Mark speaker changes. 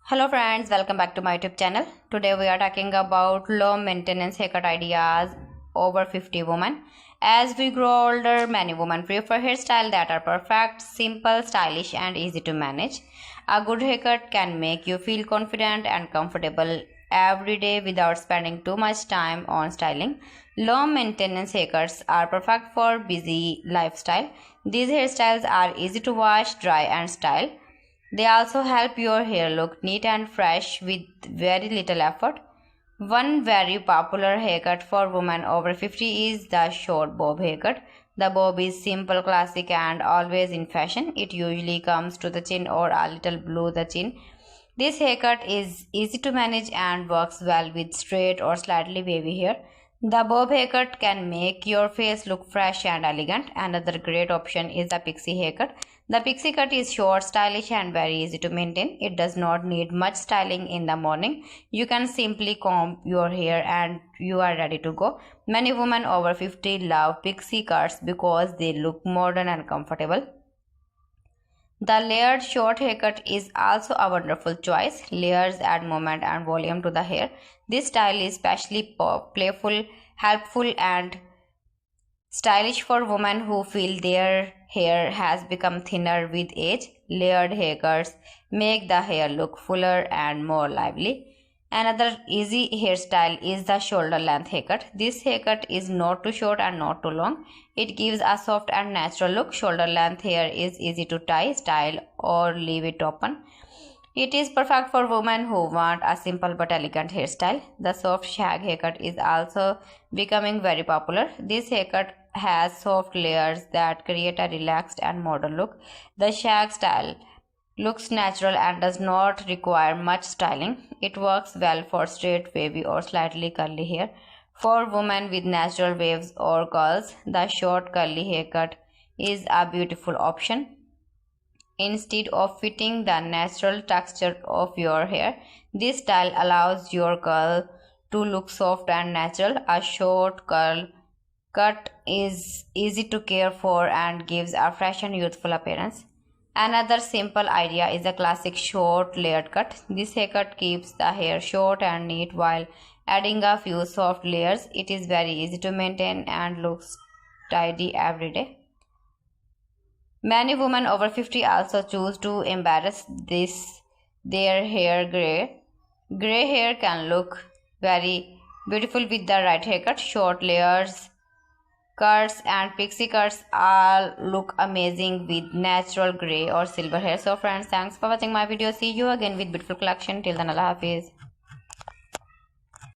Speaker 1: Hello friends, welcome back to my YouTube channel. Today we are talking about low maintenance haircut ideas over 50 women. As we grow older, many women prefer hairstyles that are perfect, simple, stylish and easy to manage. A good haircut can make you feel confident and comfortable every day without spending too much time on styling. Low maintenance haircuts are perfect for busy lifestyle. These hairstyles are easy to wash, dry and style. They also help your hair look neat and fresh with very little effort. One very popular haircut for women over 50 is the short bob haircut. The bob is simple, classic and always in fashion. It usually comes to the chin or a little below the chin. This haircut is easy to manage and works well with straight or slightly wavy hair. The bob haircut can make your face look fresh and elegant. Another great option is the pixie haircut. The pixie cut is short, stylish and very easy to maintain. It does not need much styling in the morning. You can simply comb your hair and you are ready to go. Many women over 50 love pixie cuts because they look modern and comfortable. The layered short haircut is also a wonderful choice. Layers add movement and volume to the hair. This style is especially playful, helpful and stylish for women who feel their hair has become thinner with age. Layered haircuts make the hair look fuller and more lively. Another easy hairstyle is the shoulder length haircut. This haircut is not too short and not too long. It gives a soft and natural look. Shoulder length hair is easy to tie, style or leave it open. It is perfect for women who want a simple but elegant hairstyle. The soft shag haircut is also becoming very popular. This haircut has soft layers that create a relaxed and modern look. The shag style looks natural and does not require much styling. It works well for straight, wavy or slightly curly hair. For women with natural waves or curls, the short curly haircut is a beautiful option. Instead of fitting the natural texture of your hair, this style allows your curl to look soft and natural. A short curl cut is easy to care for and gives a fresh and youthful appearance. Another simple idea is a classic short layered cut. This haircut keeps the hair short and neat while adding a few soft layers. It is very easy to maintain and looks tidy every day. Many women over 50 also choose to embrace their hair gray. Gray hair can look very beautiful with the right haircut. Short layers, cuts and pixie cuts all look amazing with natural gray or silver hair. So friends, thanks for watching my video. See you again with beautiful collection. Till then, Allah Hafiz.